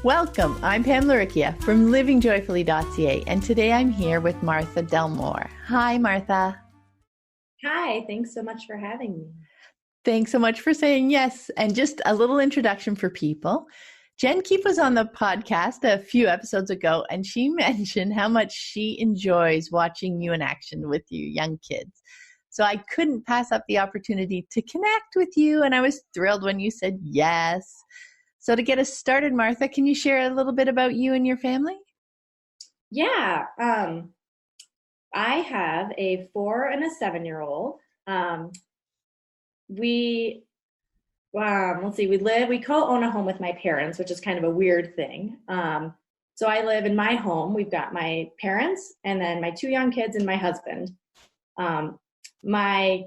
Welcome, I'm Pam Lurikia from livingjoyfully.ca, and today I'm here with Martha Delmore. Hi, Martha. Hi, thanks so much for having me. Thanks so much for saying yes. And just a little introduction for people. Jen Keefe was on the podcast a few episodes ago, and she mentioned how much she enjoys watching you in action with your young kids. So I couldn't pass up the opportunity to connect with you, and I was thrilled when you said yes. So to get us started, Martha, can you share a little bit about you and your family? Yeah, I have a 4 and a 7-year-old. We co-own a home with my parents, which is kind of a weird thing. So I live in my home. We've got my parents and then my 2 young kids and my husband. My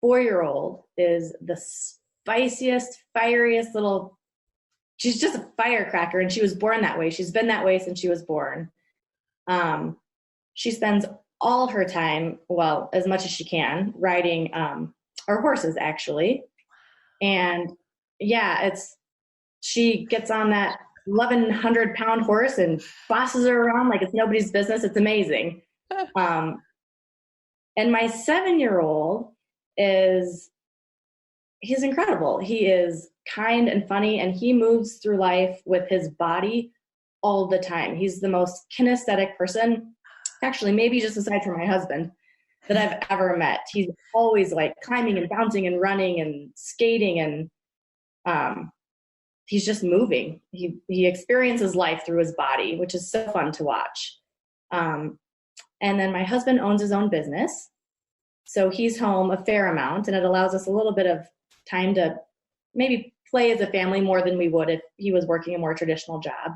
4-year-old is the spiciest, fieriest she's just a firecracker, and she was born that way. She's been that way since she was born. She spends all her time, well, as much as she can, riding our horses, actually. And yeah, she gets on that 1,100-pound horse and bosses her around like it's nobody's business. It's amazing. And my 7-year-old he's incredible. He is kind and funny, and he moves through life with his body all the time. He's the most kinesthetic person, actually, maybe just aside from my husband, that I've ever met. He's always like climbing and bouncing and running and skating, and he's just moving. He experiences life through his body, which is so fun to watch. And then my husband owns his own business, so he's home a fair amount, and it allows us a little bit of time to maybe play as a family more than we would if he was working a more traditional job.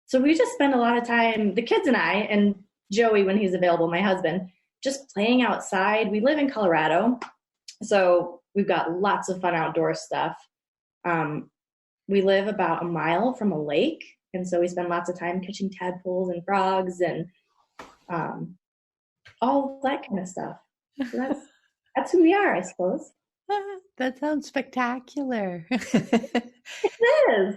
So we just spend a lot of time, the kids and I, and Joey, when he's available, my husband, just playing outside. We live in Colorado, so we've got lots of fun outdoor stuff. We live about a mile from a lake, and so we spend lots of time catching tadpoles and frogs and all that kind of stuff. So that's who we are, I suppose. That sounds spectacular. It is.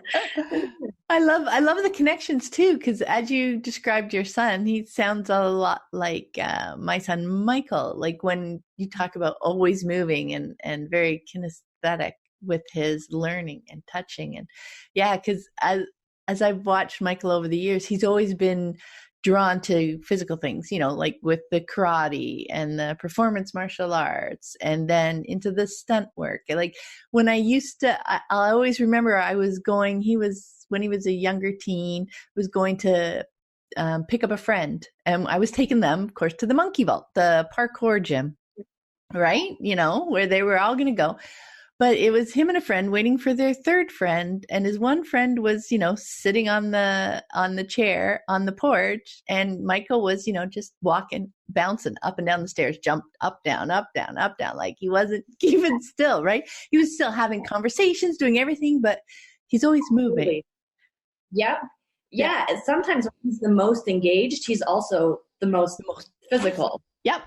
I love the connections too, because as you described your son, he sounds a lot like my son Michael. Like when you talk about always moving and very kinesthetic with his learning and touching, and yeah, because as I've watched Michael over the years, he's always been drawn to physical things, like with the karate and the performance martial arts, and then into the stunt work. Like when I always remember when he was a younger teen, was going to pick up a friend, and I was taking them, of course, to the Monkey Vault, the parkour gym, right? Where they were all going to go. But it was him and a friend waiting for their third friend, and his one friend was, sitting on the chair on the porch, and Michael was, just walking, bouncing up and down the stairs, jumped up, down, like he wasn't even still, right? He was still having conversations, doing everything, but he's always moving. Yep. Yeah. Sometimes when he's the most engaged, he's also the most physical. Yep.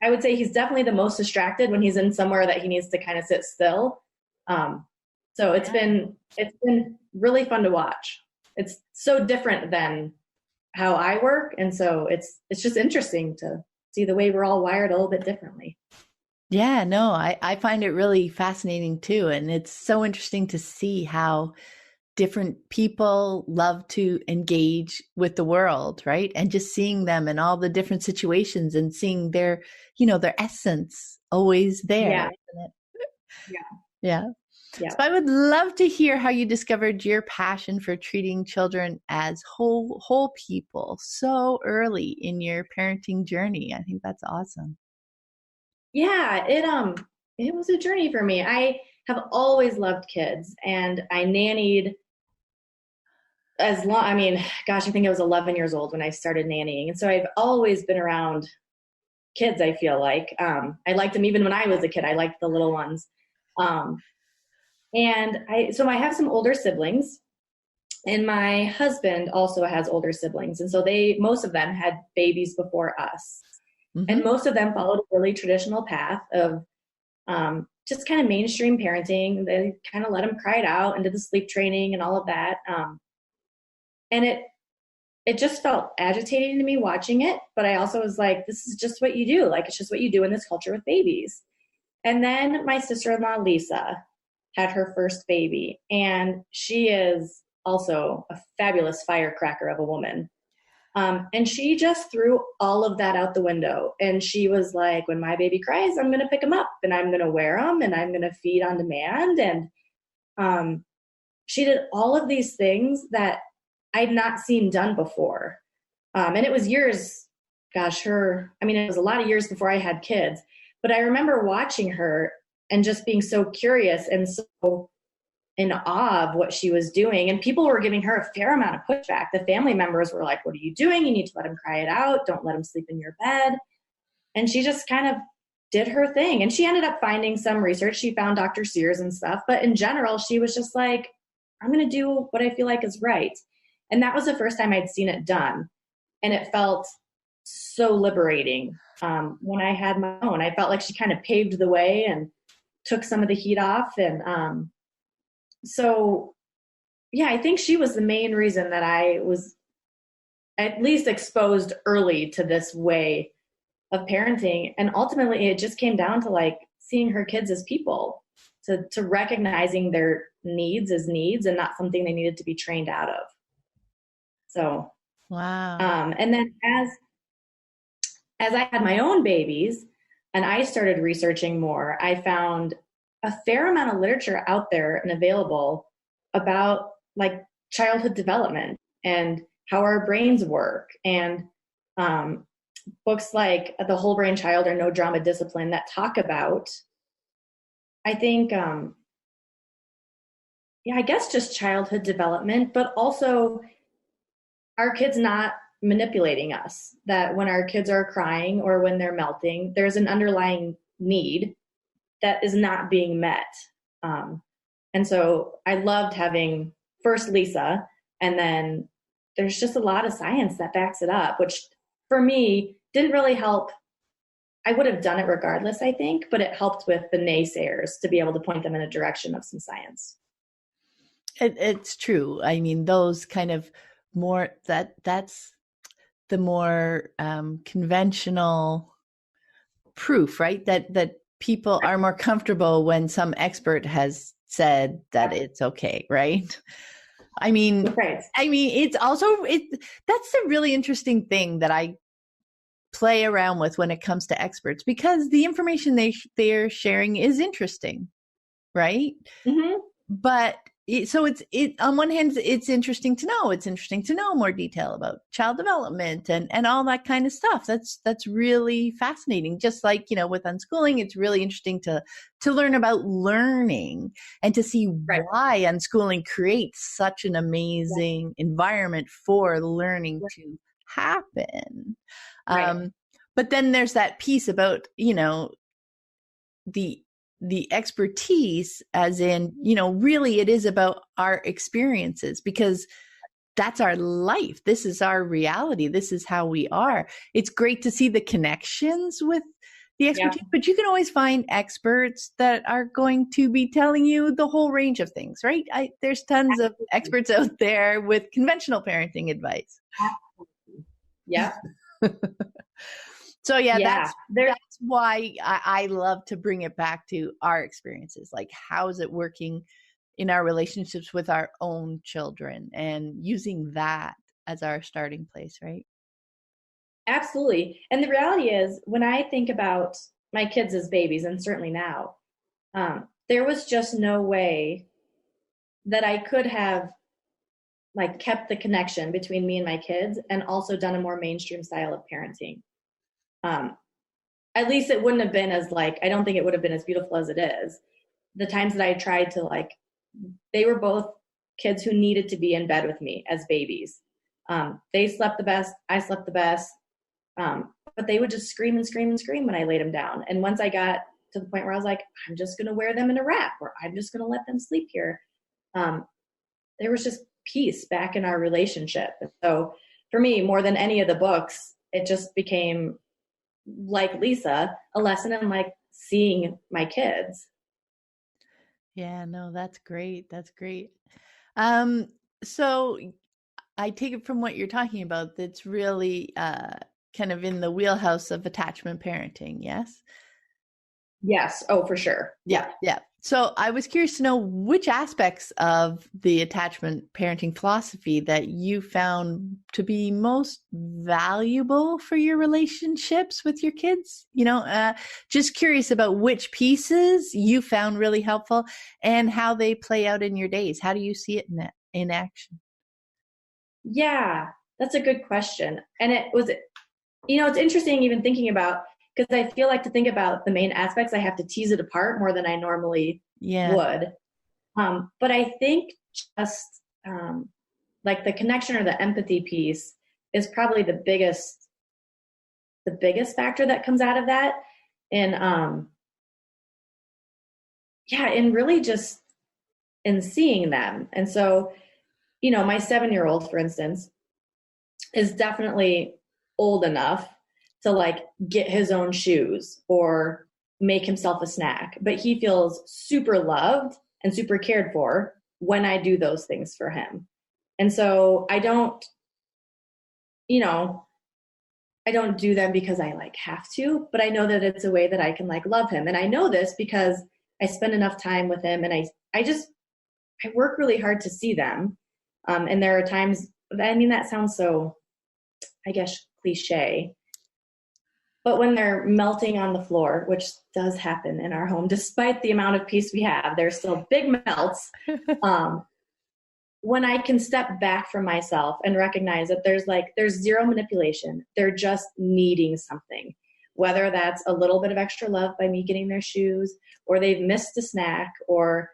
I would say he's definitely the most distracted when he's in somewhere that he needs to kind of sit still. So it's been really fun to watch. It's so different than how I work, and so it's just interesting to see the way we're all wired a little bit differently. Yeah, no, I find it really fascinating too, and it's so interesting to see how different people love to engage with the world, right? And just seeing them in all the different situations and seeing their essence always there. Yeah. Isn't it? Yeah. So I would love to hear how you discovered your passion for treating children as whole people so early in your parenting journey. I think that's awesome. Yeah, it was a journey for me. I have always loved kids, and I nannied I think I was 11 years old when I started nannying. And so I've always been around kids, I feel like. I liked them even when I was a kid. I liked the little ones. And I have some older siblings, and my husband also has older siblings. And so most of them had babies before us. Mm-hmm. And most of them followed a really traditional path of just kind of mainstream parenting. They kind of let him cry it out and did the sleep training and all of that. And it just felt agitating to me watching it. But I also was like, this is just what you do. Like, it's just what you do in this culture with babies. And then my sister-in-law, Lisa, had her first baby. And she is also a fabulous firecracker of a woman. And she just threw all of that out the window. And she was like, when my baby cries, I'm going to pick him up and I'm going to wear him and I'm going to feed on demand. And she did all of these things that I'd not seen done before. And it was years, gosh, it was a lot of years before I had kids. But I remember watching her and just being so curious and so in awe of what she was doing. And people were giving her a fair amount of pushback. The family members were like, what are you doing? You need to let him cry it out. Don't let him sleep in your bed. And she just kind of did her thing. And she ended up finding some research. She found Dr. Sears and stuff. But in general, she was just like, I'm going to do what I feel like is right. And that was the first time I'd seen it done. And it felt so liberating when I had my own. I felt like she kind of paved the way and took some of the heat off. And so, yeah, I think she was the main reason that I was at least exposed early to this way of parenting. And ultimately, it just came down to like seeing her kids as people, to recognizing their needs as needs and not something they needed to be trained out of. So, wow. And then as I had my own babies and I started researching more, I found a fair amount of literature out there and available about like childhood development and how our brains work, and books like The Whole Brain Child or No Drama Discipline that talk about, I think, I guess just childhood development, but also our kids not manipulating us, that when our kids are crying or when they're melting, there's an underlying need that is not being met. And so I loved having first Lisa, and then there's just a lot of science that backs it up, which for me didn't really help. I would have done it regardless, I think, but it helped with the naysayers to be able to point them in a direction of some science. It's true. I mean, those kind of more, that's the more conventional proof, right? That people are more comfortable when some expert has said that it's okay, right? I mean, Right. it's also, that's a really interesting thing that I play around with when it comes to experts, because the information they're sharing is interesting, right? Mm-hmm. But so on one hand, it's interesting to know. It's interesting to know more detail about child development and all that kind of stuff. That's really fascinating. Just like, with unschooling, it's really interesting to learn about learning and to see why unschooling creates such an amazing environment for learning to happen. Right. But then there's that piece about, the expertise, as in, really it is about our experiences, because that's our life. This is our reality. This is how we are. It's great to see the connections with the expertise, but you can always find experts that are going to be telling you the whole range of things, right? There's tons of experts out there with conventional parenting advice. Yeah. So that's why I love to bring it back to our experiences. Like, how is it working in our relationships with our own children, and using that as our starting place, right? Absolutely. And the reality is, when I think about my kids as babies, and certainly now, there was just no way that I could have kept the connection between me and my kids and also done a more mainstream style of parenting. At least it wouldn't have been as I don't think it would have been as beautiful as it is. The times that I tried to they were both kids who needed to be in bed with me as babies. They slept the best. I slept the best. But they would just scream and scream and scream when I laid them down. And once I got to the point where I was like, I'm just going to wear them in a wrap, or I'm just going to let them sleep here. There was just peace back in our relationship. And so for me, more than any of the books, it just became, like Lisa, a lesson in seeing my kids Yeah, no, that's great. That's great. Um, so I take it from what you're talking about that's really kind of in the wheelhouse of attachment parenting, yes? Yes. Oh, for sure. Yeah, Yeah. yeah. So I was curious to know which aspects of the attachment parenting philosophy that you found to be most valuable for your relationships with your kids. Just curious about which pieces you found really helpful and how they play out in your days. How do you see it in action? Yeah. That's a good question. And it was, it's interesting even thinking about, because I feel like to think about the main aspects, I have to tease it apart more than I normally Yeah. would. But I think just like the connection or the empathy piece is probably the biggest factor that comes out of that. And yeah, and really just in seeing them. And so, my 7-year-old, for instance, is definitely old enough to like get his own shoes or make himself a snack, but he feels super loved and super cared for when I do those things for him. And so you know, I don't do them because I like have to, but I know that it's a way that I can like love him. And I know this because I spend enough time with him, and I work really hard to see them. And there are times, I mean, that sounds so, I guess, cliche, but when they're melting on the floor, which does happen in our home, despite the amount of peace we have, there's still big melts. Um, when I can step back from myself and recognize that there's zero manipulation. They're just needing something, whether that's a little bit of extra love by me getting their shoes, or they've missed a snack, or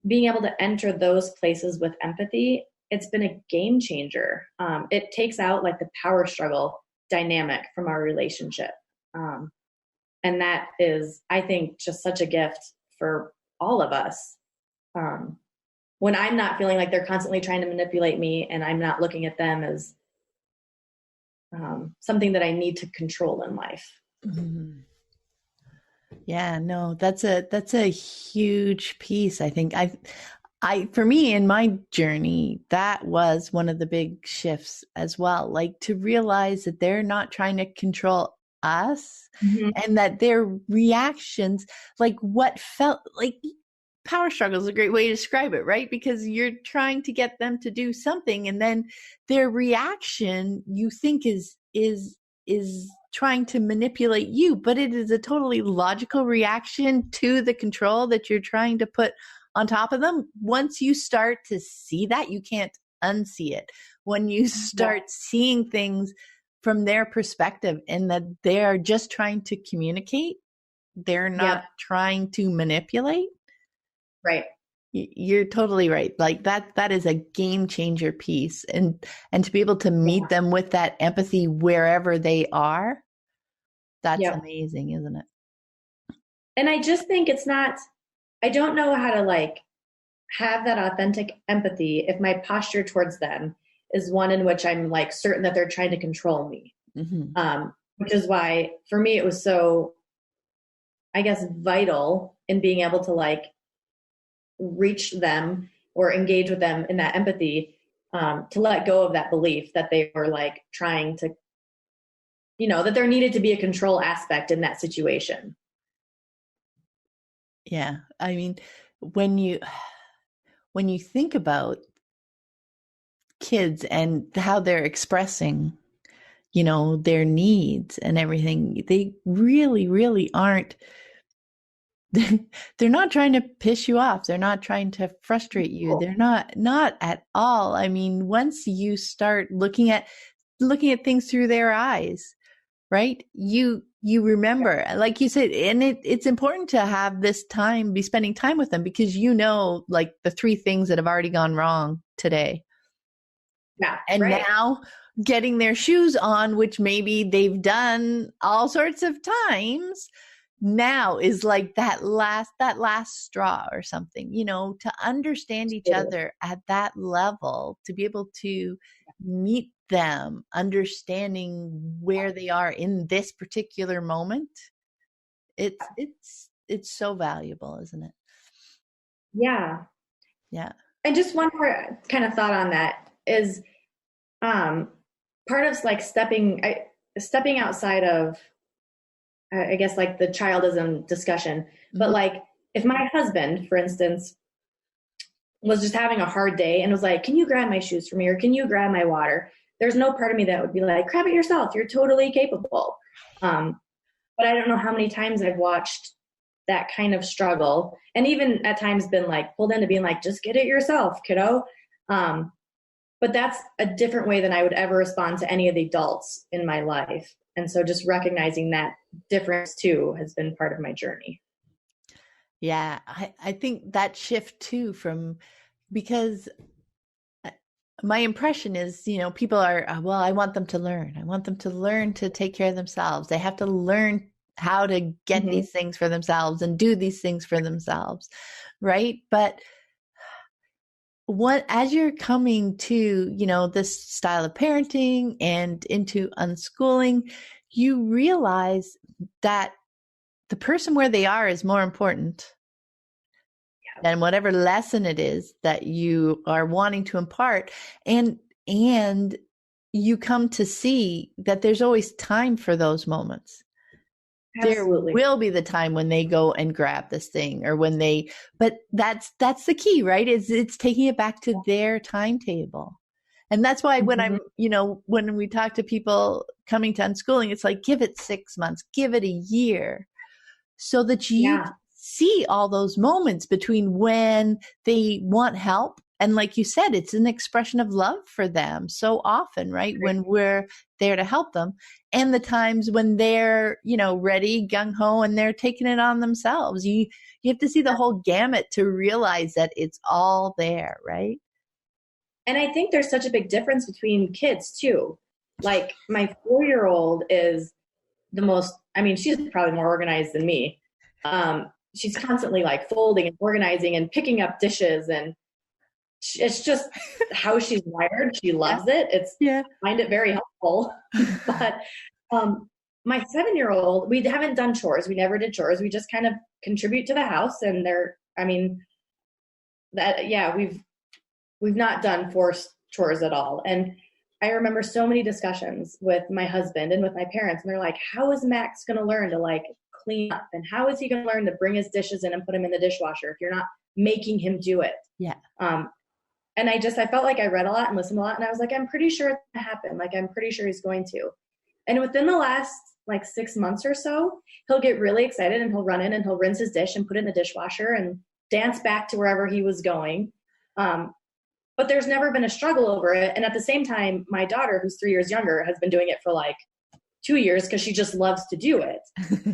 being able to enter those places with empathy. It's been a game changer. It takes out like the power struggle dynamic from our relationship. Um, and that is, I think, just such a gift for all of us. Um, when I'm not feeling like they're constantly trying to manipulate me, and I'm not looking at them as something that I need to control in life. Mhm. Yeah, no, that's a huge piece. I think for me in my journey, that was one of the big shifts as well. Like to realize that they're not trying to control us Mm-hmm. and that their reactions, like what felt like power struggle is a great way to describe it, right? Because you're trying to get them to do something and then their reaction you think is trying to manipulate you, but it is a totally logical reaction to the control that you're trying to put on top of them. Once you start to see that, you can't unsee it. When you Yeah. start seeing things from their perspective and that they're just trying to communicate, they're not Yep. trying to manipulate. Right. You're totally right. Like that is a game changer piece. And to be able to meet Yeah. them with that empathy wherever they are, that's Yep. amazing, isn't it? And I just think it's not, I don't know how to like have that authentic empathy if my posture towards them is one in which I'm like certain that they're trying to control me. Hmm. Which is why for me it was so, I guess, vital in being able to like reach them or engage with them in that empathy, to let go of that belief that they were like trying to, that there needed to be a control aspect in that situation. Yeah. I mean, when you when you think about kids and how they're expressing, their needs and everything, they really, really aren't they're not trying to piss you off. They're not trying to frustrate you. Cool. They're not at all. I mean, once you start looking at things through their eyes, right? You remember, like you said, and it's important to have this time, be spending time with them because like the three things that have already gone wrong today. Yeah, And right. now getting their shoes on, which maybe they've done all sorts of times, now is like that last straw or something, to understand each other at that level, to be able to meet them, understanding where they are in this particular moment. It's so valuable, isn't it? Yeah. Yeah. And just one more kind of thought on that is um, part of like stepping outside of, I guess, like the childism discussion. But Mhm. like, if my husband, for instance, was just having a hard day and was like, "Can you grab my shoes for me?" or "Can you grab my water?" There's no part of me that would be like, "Grab it yourself. You're totally capable." Um, but I don't know how many times I've watched that kind of struggle, and even at times been like pulled into being like, "Just get it yourself, kiddo." Um, but that's a different way than I would ever respond to any of the adults in my life. And so just recognizing that difference too has been part of my journey. Yeah. I think that shift too from because uh, my impression is, people are, well, I want them to learn. I want them to learn to take care of themselves. They have to learn how to get Mm-hmm. these things for themselves and do these things for themselves. Right. But what, as you're coming to, this style of parenting and into unschooling, you realize that the person where they are is more important than whatever lesson it is that you are wanting to impart. And you come to see that there's always time for those moments. There Absolutely. will be the time when they go and grab this thing or when they, but that's the key, right? Is it's taking it back to their timetable. And that's why when Mm-hmm. when we talk to people coming to unschooling, it's like, give it 6 months, give it a year so that you Yeah, see all those moments between when they want help. And like you said, it's an expression of love for them so often, right? When we're there to help them and the times when they're, ready, gung ho, and they're taking it on themselves. You have to see the whole gamut to realize that it's all there, right? and I think there's such a big difference between kids too. Like my 4-year old is the most, I mean, she's probably more organized than me. She's constantly like folding and organizing and picking up dishes, and it's just how she's wired. She Yeah. loves it. Yeah. I find it very helpful. But um, my 7-year old, we haven't done chores. We never did chores. We just kind of contribute to the house, and I mean, that, yeah, we've not done forced chores at all. And I remember so many discussions with my husband and with my parents, and they're like, "How is Max going to learn to like clean up? And how is he going to learn to bring his dishes in and put them in the dishwasher if you're not making him do it?" Yeah. Um, and I felt like I read a lot and listened a lot, and I was like, I'm pretty sure it's going to happen. Like, I'm pretty sure he's going to. And within the last like 6 months or so, he'll get really excited and he'll run in and he'll rinse his dish and put it in the dishwasher and dance back to wherever he was going. Um, but there's never been a struggle over it. And at the same time, my daughter, who's 3 years younger, has been doing it for like 2 years because she just loves to do it.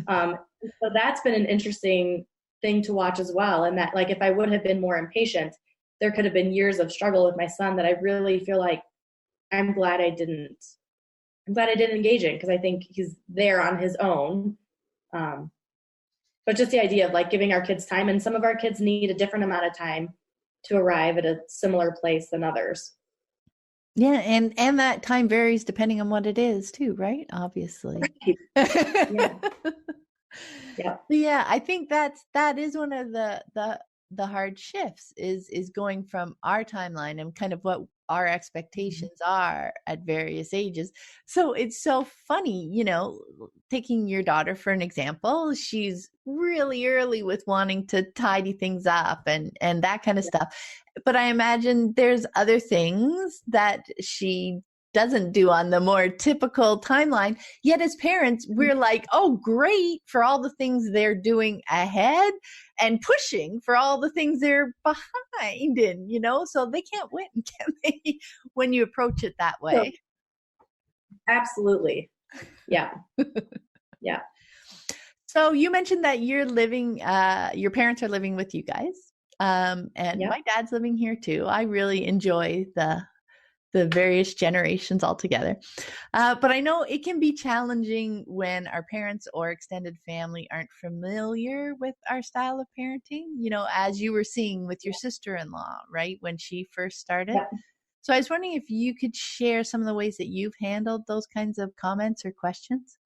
So that's been an interesting thing to watch as well. And that, like, if I would have been more impatient, there could have been years of struggle with my son that I really feel like I'm glad I didn't. I'm glad I didn't engage in because I think he's there on his own. Um, but just the idea of like giving our kids time, and some of our kids need a different amount of time to arrive at a similar place than others. Yeah, and that time varies depending on what it is too, right? Obviously. Yeah, yeah, Yeah, I think that is one of the hard shifts is going from our timeline and kind of what our expectations are at various ages. So it's so funny, taking your daughter for an example, she's really early with wanting to tidy things up and that kind of stuff. But I imagine there's other things that she doesn't do on the more typical timeline. Yet as parents, we're like, oh, great for all the things they're doing ahead and pushing for all the things they're behind in, so they can't win, can they, when you approach it that so, way? absolutely. Yeah, yeah, So you mentioned that your parents are living with you guys. And yeah. my dad's living here too. I really enjoy the various generations all together. But I know it can be challenging when our parents or extended family aren't familiar with our style of parenting, as you were seeing with your sister in law, right? When she first started. Yeah. So I was wondering if you could share some of the ways that you've handled those kinds of comments or questions.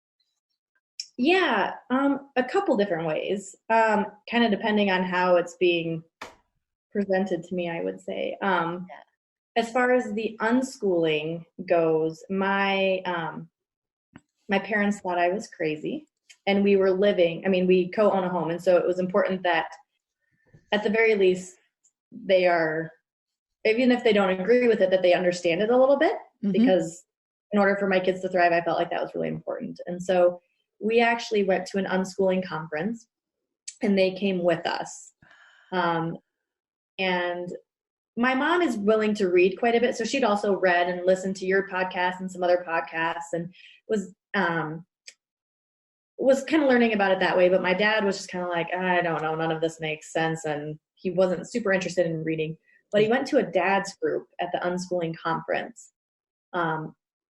Yeah, a couple different ways, kind of depending on how it's being presented to me, I would say. Yeah. As far as the unschooling goes, my parents thought I was crazy, and we were living. I mean, we co-own a home, and so it was important that, at the very least, they are, even if they don't agree with it, that they understand it a little bit, Mm-hmm. because in order for my kids to thrive, I felt like that was really important. And so we actually went to an unschooling conference, and they came with us. Um, and my mom is willing to read quite a bit, so she'd also read and listened to your podcast and some other podcasts, and was was kind of learning about it that way. But my dad was just kind of like, I don't know, none of this makes sense, and he wasn't super interested in reading. But he Yeah. went to a dad's group at the unschooling conference. Um,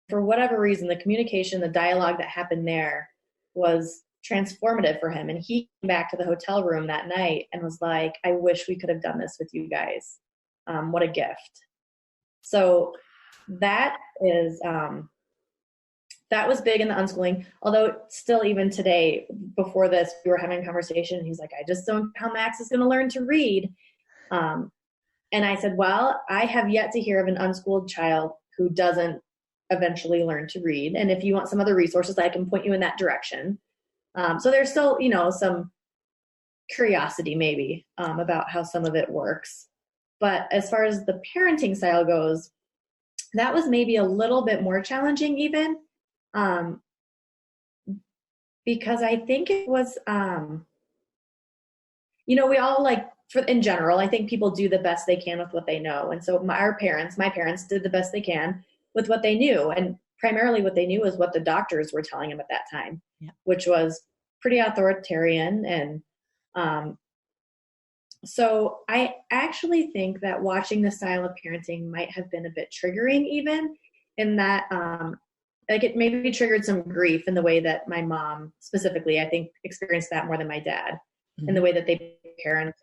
for whatever reason, the communication, the dialogue that happened there was transformative for him. And he came back to the hotel room that night and was like, I wish we could have done this with you guys. What a gift. So that is, that was big in the unschooling. Although still, even today, before this, we were having a conversation, and he's like, I just don't know how Max is going to learn to read. Um, and I said, well, I have yet to hear of an unschooled child who doesn't eventually learn to read. And if you want some other resources, I can point you in that direction. So there's still, some curiosity maybe about how some of it works. But as far as the parenting style goes, that was maybe a little bit more challenging even, um, because I think it was, we all in general, I think people do the best they can with what they know. And so my parents did the best they can with what they knew. And primarily what they knew was what the doctors were telling them at that time, Yeah. which was pretty authoritarian. And so I actually think that watching the style of parenting might have been a bit triggering, even in that, it maybe triggered some grief in the way that my mom specifically, I think, experienced that more than my dad, in the Mm-hmm. way that they parented.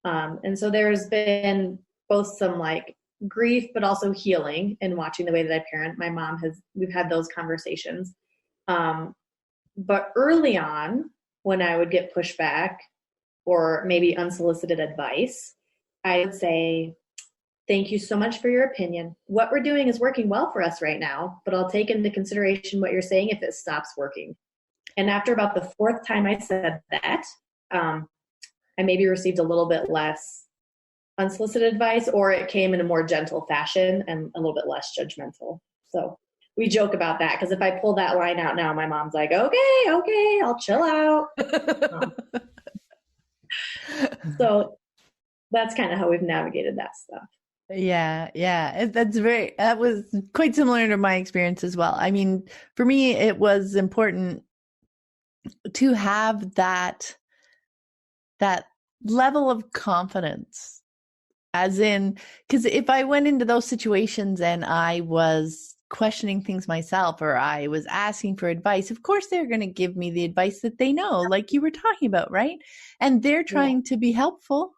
And so there's been both some grief, but also healing in watching the way that I parent. We've had those conversations. But early on, when I would get pushback or maybe unsolicited advice, I would say, thank you so much for your opinion. What we're doing is working well for us right now, but I'll take into consideration what you're saying if it stops working. And after about the fourth time I said that, I maybe received a little bit less unsolicited advice, or it came in a more gentle fashion and a little bit less judgmental. So we joke about that, because if I pull that line out now, my mom's like, okay, I'll chill out. So that's kind of how we've navigated that stuff. Yeah, yeah. That was quite similar to my experience as well. I mean, for me, it was important to have that level of confidence, as in, because if I went into those situations and I was questioning things myself, or I was asking for advice, of course they're going to give me the advice that they know, like you were talking about, right? And they're Yeah. trying to be helpful.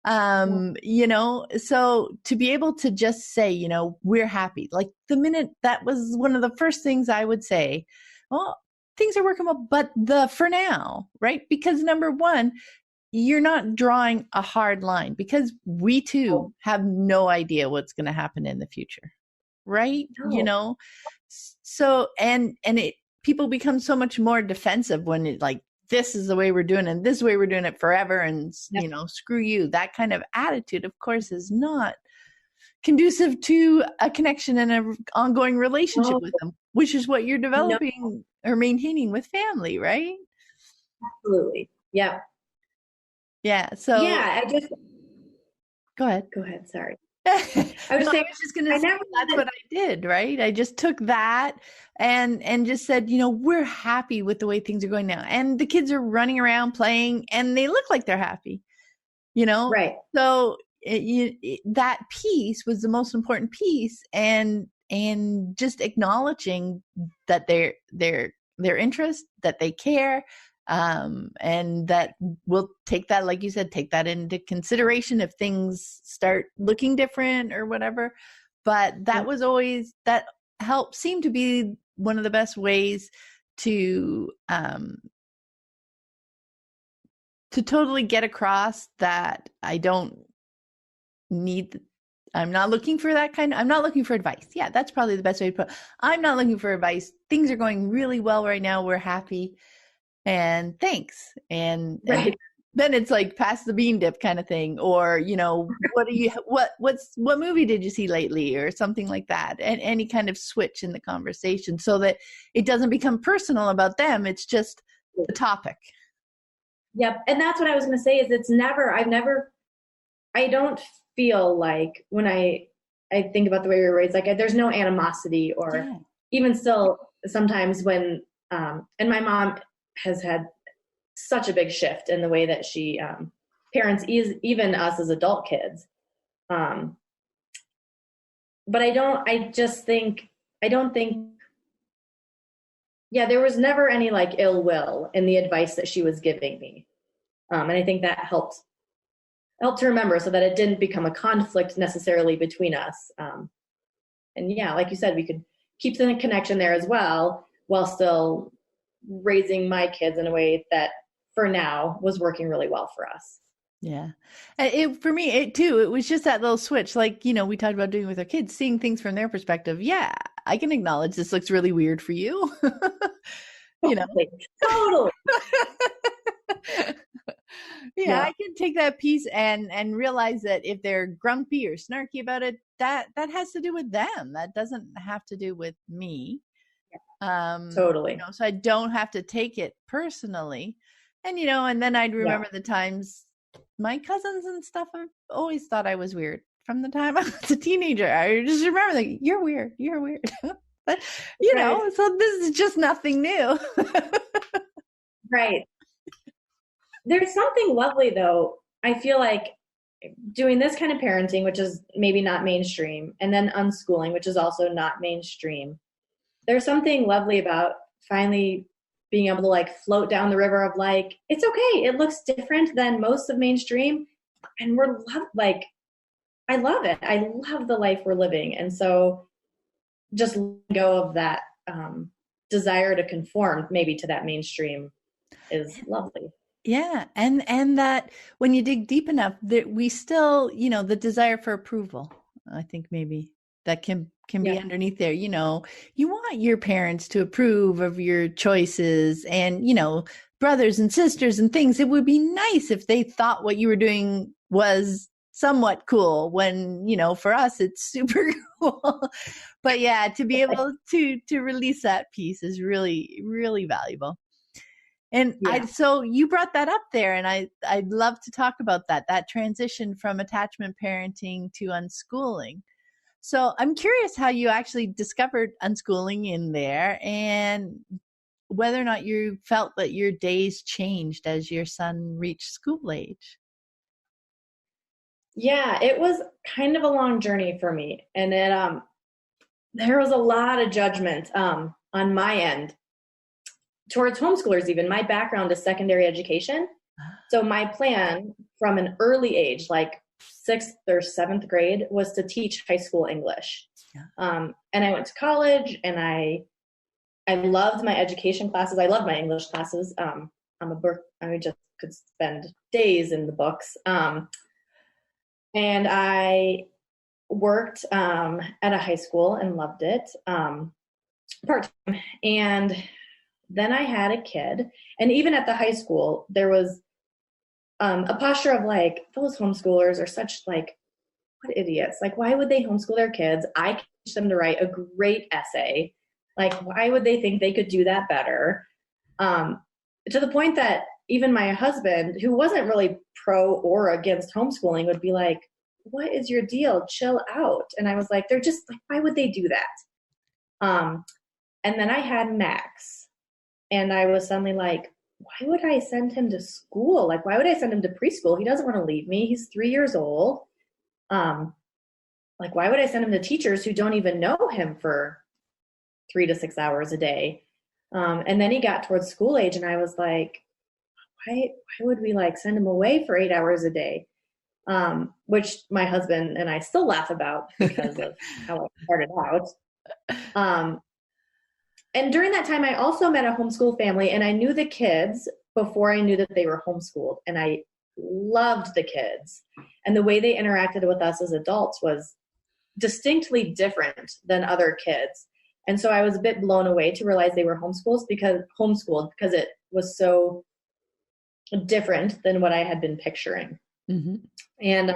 Yeah. So to be able to just say, we're happy, like the minute, that was one of the first things I would say, well, things are working well, but for now, right? Because number one, you're not drawing a hard line, because we too Oh, have no idea what's going to happen in the future, right? no. So, and people become so much more defensive when it, like, this is the way we're doing it, and this is the way we're doing it forever, and Yeah. screw you. That kind of attitude, of course, is not conducive to a connection and an ongoing relationship No, with them, which is what you're no, developing or maintaining with family, right? absolutely. Yeah. Yeah. So Yeah. go ahead. Go ahead. Sorry. No, I was I saying, was just going to I say never that's let what I did, right? I just took that and just said, we're happy with the way things are going now. And the kids are running around playing and they look like they're happy, you know? right. So that piece was the most important piece, and just acknowledging that their interest, that they care, and that we'll take that, like you said, take that into consideration if things start looking different or whatever. But that Yep. was always, that help seemed to be one of the best ways to totally get across that I don't need, I'm not looking for that kind of, I'm not looking for advice. Yeah, that's probably the best way to put it. I'm not looking for advice. Things are going really well right now. We're happy and thanks. And Right. then it's like pass the bean dip kind of thing, or what movie did you see lately, or something like that, and any kind of switch in the conversation so that it doesn't become personal about them. It's just the topic. Yep. And that's what I was going to say is I don't feel like when I think about the way we were raised, like there's no animosity or Yeah. even still sometimes when, and my mom has had such a big shift in the way that she parents even us as adult kids. Um, but I don't think, yeah, there was never any like ill will in the advice that she was giving me. And I think that helped to remember so that it didn't become a conflict necessarily between us. And yeah, like you said, we could keep the connection there as well while still raising my kids in a way that for now was working really well for us. Yeah. For me, it was just that little switch. Like, we talked about doing with our kids, seeing things from their perspective. Yeah, I can acknowledge this looks really weird for you. you know, Totally. Totally. yeah, Yeah. I can take that piece and realize that if they're grumpy or snarky about it, that has to do with them. That doesn't have to do with me. Totally. So I don't have to take it personally. And then I'd Yeah. remember the times my cousins and stuff have always thought I was weird from the time I was a teenager. I just remember like, you're weird, you're weird. But Right. so this is just nothing new. Right. There's something lovely though. I feel like doing this kind of parenting, which is maybe not mainstream, and then unschooling, which is also not mainstream. There's something lovely about finally being able to like float down the river of like, it's okay. It looks different than most of mainstream. And like, I love it. I love the life we're living. And so just letting go of that desire to conform maybe to that mainstream is lovely. Yeah, and that when you dig deep enough, that we still, the desire for approval. I think maybe that can be Yeah. underneath there. You want your parents to approve of your choices, and brothers and sisters and things. It would be nice if they thought what you were doing was somewhat cool. When for us, it's super cool. But yeah, to be able to release that piece is really, really valuable. And Yeah. so you brought that up there, and I'd love to talk about that transition from attachment parenting to unschooling. So I'm curious how you actually discovered unschooling in there, and whether or not you felt that your days changed as your son reached school age. Yeah, it was kind of a long journey for me. And there was a lot of judgment on my end towards homeschoolers even. My background is secondary education. So my plan from an early age, like 6th or 7th grade, was to teach high school English. Yeah. And I went to college and I loved my education classes. I love my English classes. I just could spend days in the books. And I worked at a high school and loved it part-time. And then I had a kid. And even at the high school, there was a posture of like, those homeschoolers are such like, what idiots. Like, why would they homeschool their kids? I can teach them to write a great essay. Like, why would they think they could do that better? To the point that even my husband, who wasn't really pro or against homeschooling, would be like, what is your deal? Chill out. And I was like, they're just like, why would they do that? And then I had Max, and I was suddenly like, why would I send him to school? Like, why would I send him to preschool? He doesn't want to leave me. He's 3 years old. Like, why would I send him to teachers who don't even know him for 3 to 6 hours a day? And then he got towards school age, and I was like, why would we like send him away for 8 hours a day? Which my husband and I still laugh about because of how I started out. And during that time, I also met a homeschool family, and I knew the kids before I knew that they were homeschooled. And I loved the kids. And the way they interacted with us as adults was distinctly different than other kids. And so I was a bit blown away to realize they were homeschooled because it was so different than what I had been picturing. Mm-hmm. And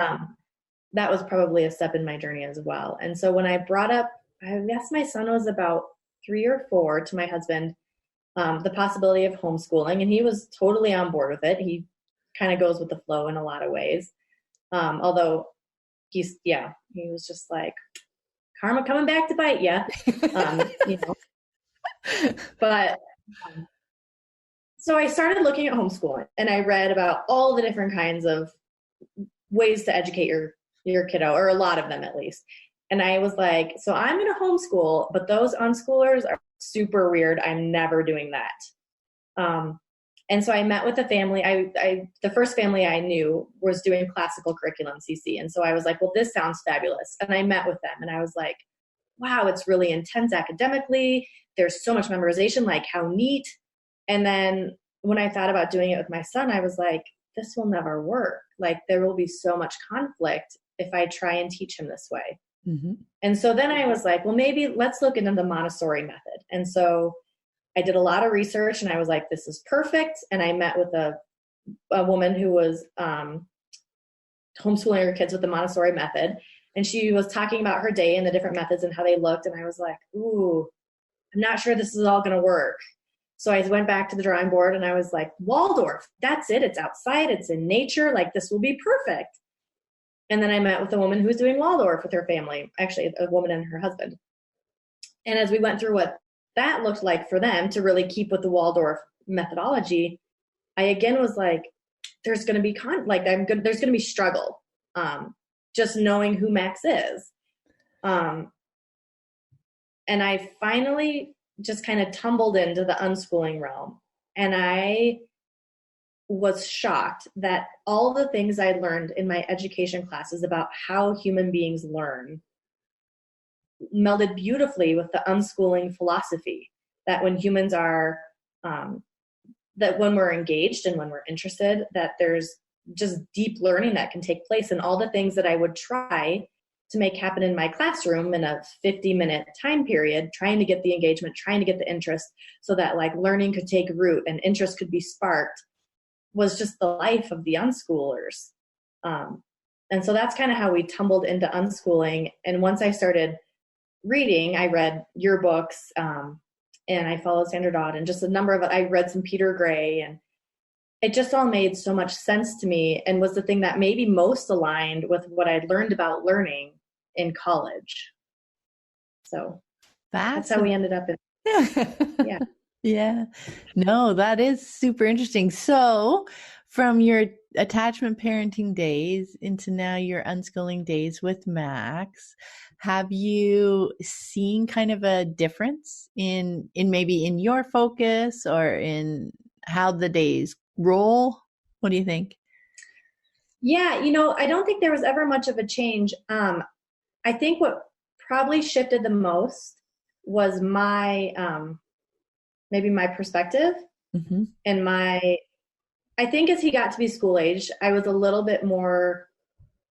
that was probably a step in my journey as well. And so when I brought up, I guess my son was about 3 or 4, to my husband, the possibility of homeschooling, and he was totally on board with it. He kind of goes with the flow in a lot of ways. Although he was just like, karma coming back to bite you. But so I started looking at homeschooling, and I read about all the different kinds of ways to educate your kiddo, or a lot of them at least. And I was like, so I'm going to homeschool, but those unschoolers are super weird. I'm never doing that. And so I met with a family. The first family I knew was doing classical curriculum, CC. And so I was like, well, this sounds fabulous. And I met with them, and I was like, wow, it's really intense academically. There's so much memorization, like how neat. And then when I thought about doing it with my son, I was like, this will never work. Like, there will be so much conflict if I try and teach him this way. Mm-hmm. And so then I was like, well, maybe let's look into the Montessori method. And so I did a lot of research, and I was like, this is perfect. And I met with a woman who was homeschooling her kids with the Montessori method. And she was talking about her day and the different methods and how they looked. And I was like, ooh, I'm not sure this is all going to work. So I went back to the drawing board, and I was like, Waldorf, that's it. It's outside. It's in nature. Like, this will be perfect. And then I met with a woman who was doing Waldorf with her family, actually a woman and her husband. And as we went through what that looked like for them to really keep with the Waldorf methodology, I again was like, there's going to be there's going to be struggle, just knowing who Max is. And I finally just kind of tumbled into the unschooling realm. And I was shocked that all the things I learned in my education classes about how human beings learn melded beautifully with the unschooling philosophy, that when humans are, that when we're engaged and when we're interested, that there's just deep learning that can take place. And all the things that I would try to make happen in my classroom in a 50-minute time period, trying to get the engagement, trying to get the interest so that like learning could take root and interest could be sparked, was just the life of the unschoolers. And so that's kind of how we tumbled into unschooling. And once I started reading, I read your books, and I followed Sandra Dodd, and just a number of, I read some Peter Gray, and it just all made so much sense to me, and was the thing that maybe most aligned with what I'd learned about learning in college. So that's how we ended up in. Yeah. Yeah. No, that is super interesting. So from your attachment parenting days into now your unschooling days with Max, have you seen kind of a difference in maybe in your focus or in how the days roll? What do you think? Yeah, I don't think there was ever much of a change. I think what probably shifted the most was my maybe my perspective, mm-hmm. and I think as he got to be school age, I was a little bit more,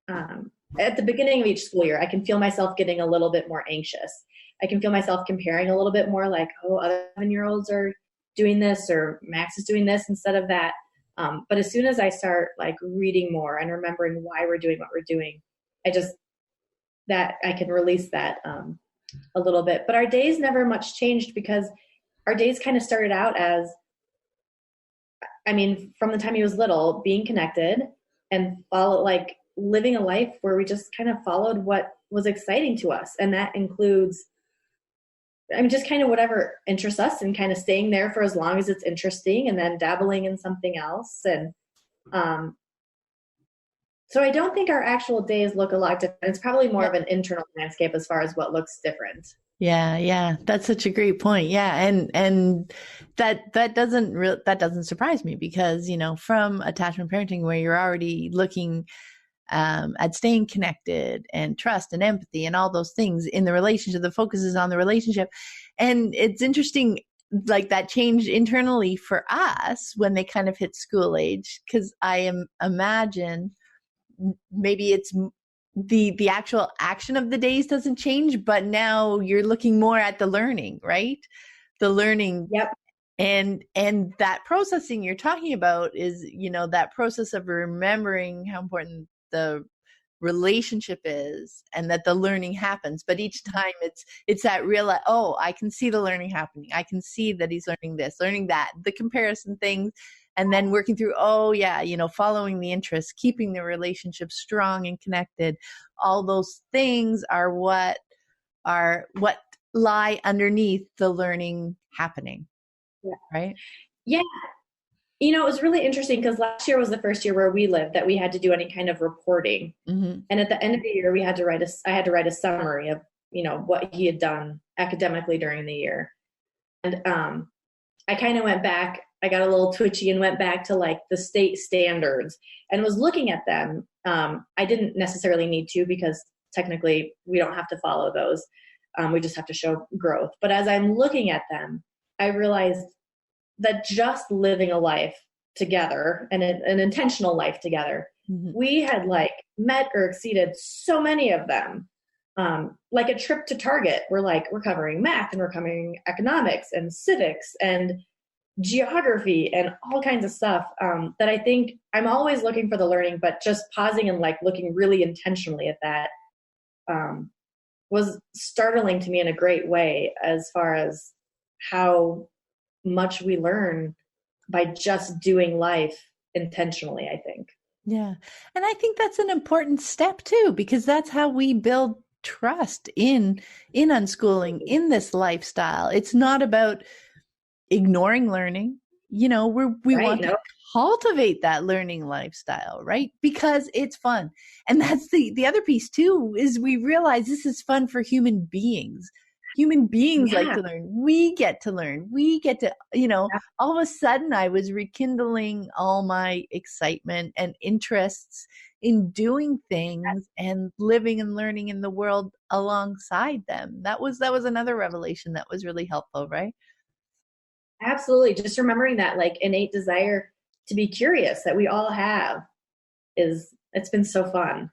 at the beginning of each school year, I can feel myself getting a little bit more anxious. I can feel myself comparing a little bit more, like, oh, other 7-year-olds are doing this, or Max is doing this instead of that. But as soon as I start like reading more and remembering why we're doing what we're doing, I can release that a little bit. But our days never much changed, because our days kind of started out as, from the time he was little, being connected and living a life where we just kind of followed what was exciting to us. And that includes, just kind of whatever interests us, and kind of staying there for as long as it's interesting, and then dabbling in something else. And so I don't think our actual days look a lot different. It's probably more of an internal landscape as far as what looks different. Yeah. That's such a great point. Yeah. And that doesn't surprise me, because, from attachment parenting, where you're already looking at staying connected and trust and empathy and all those things in the relationship, the focus is on the relationship. And it's interesting like that changed internally for us when they kind of hit school age, because imagine maybe it's the actual action of the days doesn't change, but now you're looking more at the learning, right? The learning. Yep. And that processing you're talking about is, that process of remembering how important the relationship is and that the learning happens. But each time it's that real, oh, I can see the learning happening. I can see that he's learning this, learning that, the comparison things, and then working through, oh yeah, following the interest, keeping the relationship strong and connected. All those things are what lie underneath the learning happening. Yeah. Right? Yeah. It was really interesting because last year was the first year where we lived that we had to do any kind of reporting. Mm-hmm. And at the end of the year, I had to write a summary of, what he had done academically during the year. And I kind of went back, I got a little twitchy and went back to like the state standards and was looking at them. I didn't necessarily need to because technically we don't have to follow those. We just have to show growth. But as I'm looking at them, I realized that just living a life together and an intentional life together, mm-hmm. we had like met or exceeded so many of them. Like a trip to Target, we're covering math and we're covering economics and civics and geography and all kinds of stuff that I think I'm always looking for the learning, but just pausing and like looking really intentionally at that was startling to me in a great way as far as how much we learn by just doing life intentionally, I think. Yeah. And I think that's an important step too, because that's how we build trust in unschooling, in this lifestyle. It's not about ignoring learning. We right, want to cultivate that learning lifestyle, right? Because it's fun. And that's the other piece too, is we realize this is fun for human beings. Human beings like to learn. We get to learn. We get to, all of a sudden I was rekindling all my excitement and interests in doing things and living and learning in the world alongside them. That was another revelation that was really helpful, right? Absolutely. Just remembering that like innate desire to be curious that we all have it's been so fun.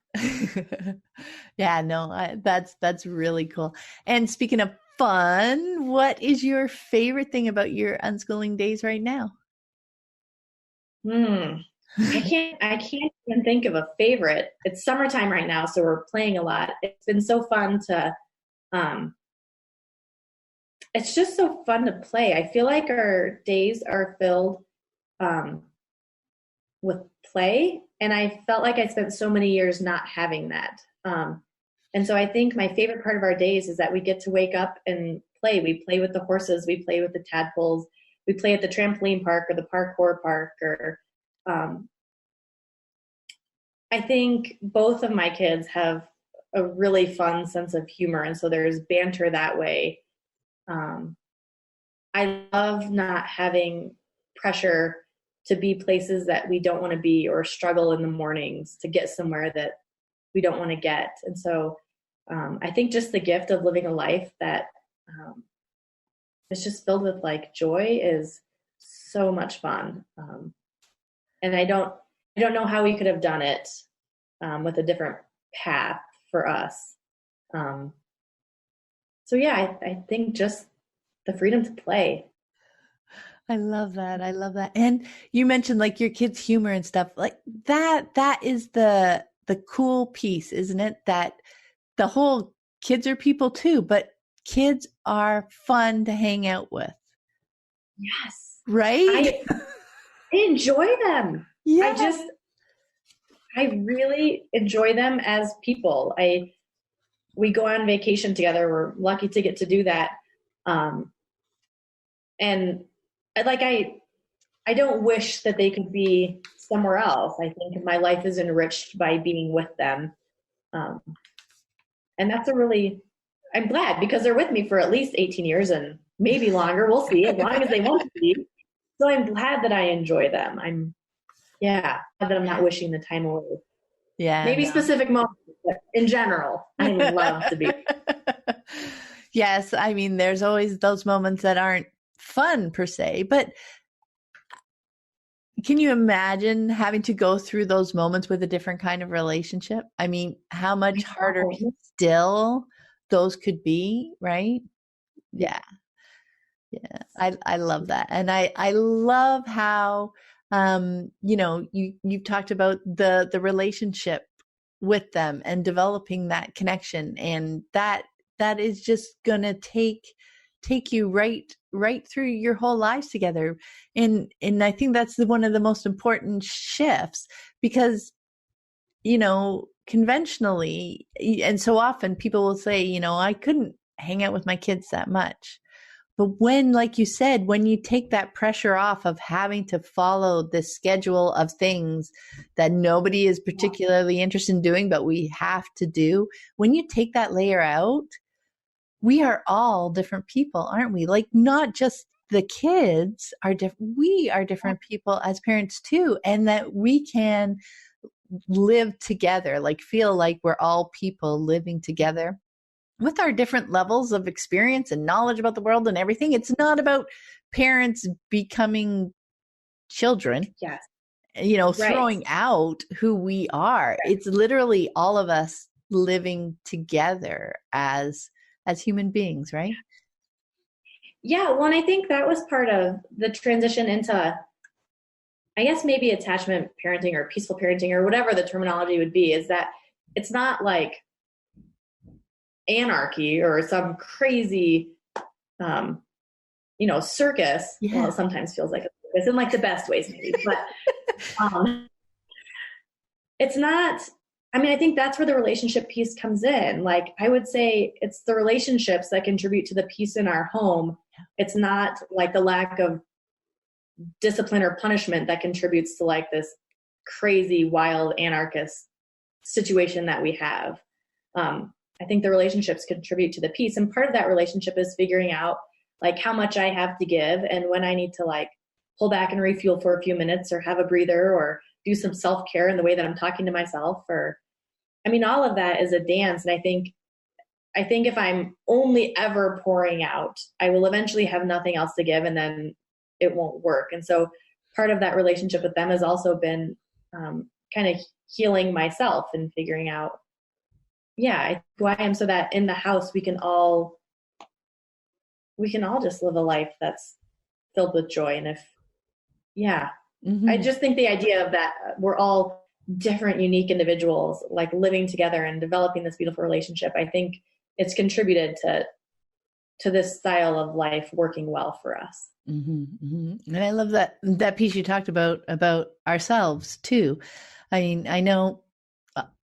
Yeah, no, that's really cool. And speaking of fun, what is your favorite thing about your unschooling days right now? I can't even think of a favorite. It's summertime right now, so we're playing a lot. It's been so fun to it's just so fun to play. I feel like our days are filled with play, and I felt like I spent so many years not having that. And so I think my favorite part of our days is that we get to wake up and play. We play with the horses, we play with the tadpoles, we play at the trampoline park or the parkour park, or I think both of my kids have a really fun sense of humor, and so there's banter that way. I love not having pressure to be places that we don't want to be or struggle in the mornings to get somewhere that we don't want to get. And so I think just the gift of living a life that is just filled with like joy is so much fun. And I don't know how we could have done it with a different path for us. So yeah, I think just the freedom to play. I love that. I love that. And you mentioned like your kids' humor and stuff like that. That is the cool piece, isn't it? That the whole kids are people too, but kids are fun to hang out with. Yes. Right? I enjoy them. Yeah. I really enjoy them as people. We go on vacation together. We're lucky to get to do that. And I don't wish that they could be somewhere else. I think my life is enriched by being with them. And that's I'm glad because they're with me for at least 18 years and maybe longer. We'll see, as long as they want to be. So I'm glad that I enjoy them. Glad that I'm not wishing the time away. Yeah. Maybe specific moments, but in general, I love to be. Yes. I mean, there's always those moments that aren't fun per se, but can you imagine having to go through those moments with a different kind of relationship? I mean, how much I harder know. still those could be, right? Yeah. Yeah. Yeah. I love that. And I love how you've talked about the relationship with them and developing that connection, and that is just gonna take you right through your whole lives together. And I think that's one of the most important shifts, because conventionally, and so often people will say, I couldn't hang out with my kids that much. But when, like you said, when you take that pressure off of having to follow this schedule of things that nobody is particularly interested in doing, but we have to do, when you take that layer out, we are all different people, aren't we? Like, not just the kids are different, we are different people as parents too. And that we can live together, like feel like we're all people living together with our different levels of experience and knowledge about the world and everything. It's not about parents becoming children, Yes. Right. throwing out who we are. It's literally all of us living together as human beings, right? Yeah. Well, and I think that was part of the transition into, I guess, maybe attachment parenting or peaceful parenting or whatever the terminology would be, is that it's not like anarchy or some crazy, um, circus. Well, Yeah. it sometimes feels like a circus in like the best ways, maybe, but um, it's not. I mean, I think that's where the relationship piece comes in. Like, I would say it's the relationships that contribute to the peace in our home. It's not like the lack of discipline or punishment that contributes to like this crazy, wild, anarchist situation that we have. I think the relationships contribute to the peace. And part of that relationship is figuring out like how much I have to give and when I need to like pull back and refuel for a few minutes or have a breather or do some self-care in the way that I'm talking to myself. Or, I mean, all of that is a dance. And I think if I'm only ever pouring out, I will eventually have nothing else to give and then it won't work. And so part of that relationship with them has also been kind of healing myself and figuring out, yeah, who I am, so that in the house we can all just live a life that's filled with joy. And if, yeah, I Mm-hmm. just think the idea of that we're all different, unique individuals, like living together and developing this beautiful relationship, I think it's contributed to this style of life working well for us. Mm-hmm, mm-hmm. And I love that piece you talked about ourselves too. I mean, I know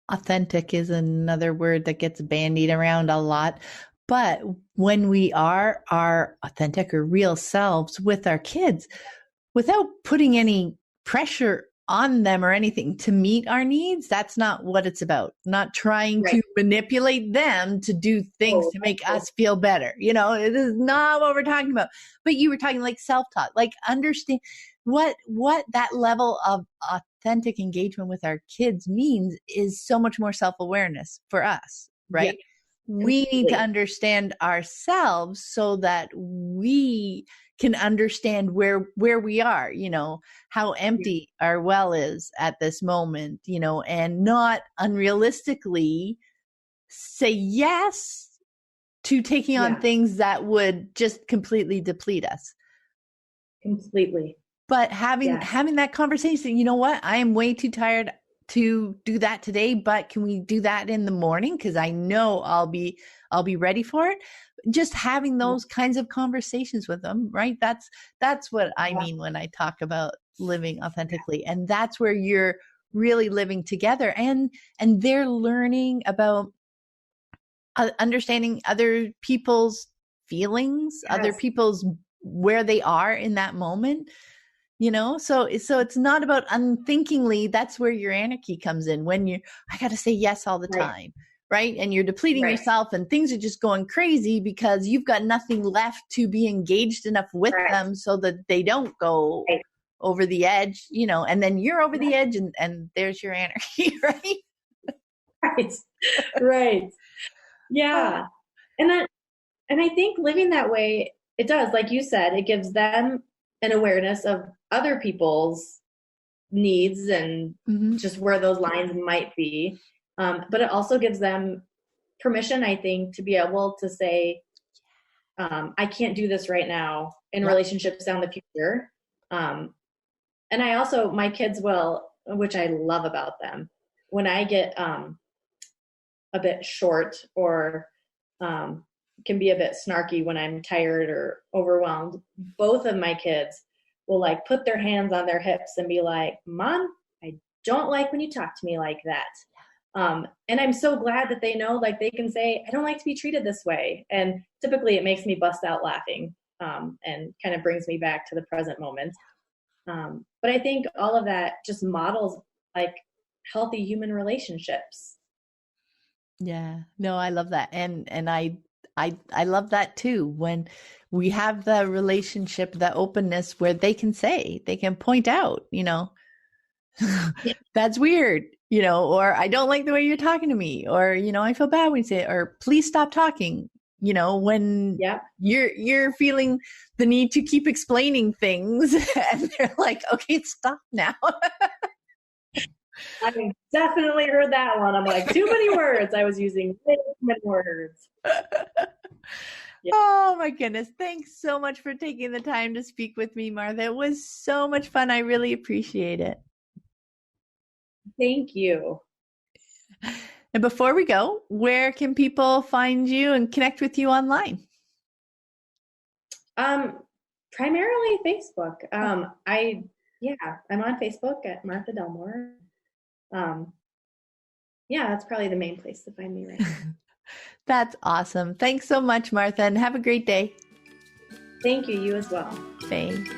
authentic is another word that gets bandied around a lot, but when we are our authentic or real selves with our kids, without putting any pressure on them or anything to meet our needs, that's not what it's about. Not trying Right. to manipulate them to do things Oh, to make us feel better. It is not what we're talking about. But you were talking like self-taught, like understand what that level of authentic engagement with our kids means is so much more self-awareness for us, yeah, right? We need to completely. understand ourselves so that we can understand where we are, how Yeah. empty our well is at this moment, and not unrealistically say yes to taking on Yeah, things that would just completely deplete us. completely. But having Yes. having that conversation, you know what? I am way too tired to do that today, but can we do that in the morning? Because I know I'll be ready for it. Just having Yeah. those kinds of conversations with them, right? That's what I Yeah. mean when I talk about living authentically. And that's where you're really living together, and they're learning about understanding other people's feelings, other Yes. people's where they are in that moment. So it's not about unthinkingly. That's where your anarchy comes in, when I got to say yes all the Right. time, right? And you're depleting Right. yourself and things are just going crazy because you've got nothing left to be engaged enough with Right. them so that they don't go Right. over the edge, and then you're over Right. the edge, and there's your anarchy. Right. Right. Right. Uh, Yeah. And I think living that way, It does, like you said, it gives them an awareness of other people's needs and Hmm. just where those lines might be. But it also gives them permission, I think, to be able to say, I can't do this right now in Yep. relationships down the future. Um, and I also, my kids will, which I love about them, when I get a bit short or um, can be a bit snarky when I'm tired or overwhelmed, both of my kids will like put their hands on their hips and be like, Mom, I don't like when you talk to me like that. And I'm so glad that they know, like, they can say, I don't like to be treated this way. And typically it makes me bust out laughing and kind of brings me back to the present moment. But I think all of that just models like healthy human relationships. Yeah. No, I love that. And I love that too. When we have the relationship, the openness where they can say, they can point out, that's weird, or I don't like the way you're talking to me, or, I feel bad when you say it, or please stop talking, when Yep. you're feeling the need to keep explaining things and they're like, okay, stop now. I definitely heard that one. I'm like, too many words. I was using way too many words. Yeah. Oh my goodness. Thanks so much for taking the time to speak with me, Martha. It was so much fun. I really appreciate it. Thank you. And before we go, where can people find you and connect with you online? Um, Primarily Facebook. Yeah, I'm on Facebook at Martha Delmore. Um, yeah, that's probably the main place to find me right now. That's awesome. Thanks so much, Martha, and have a great day. Thank you. You as well. Thanks.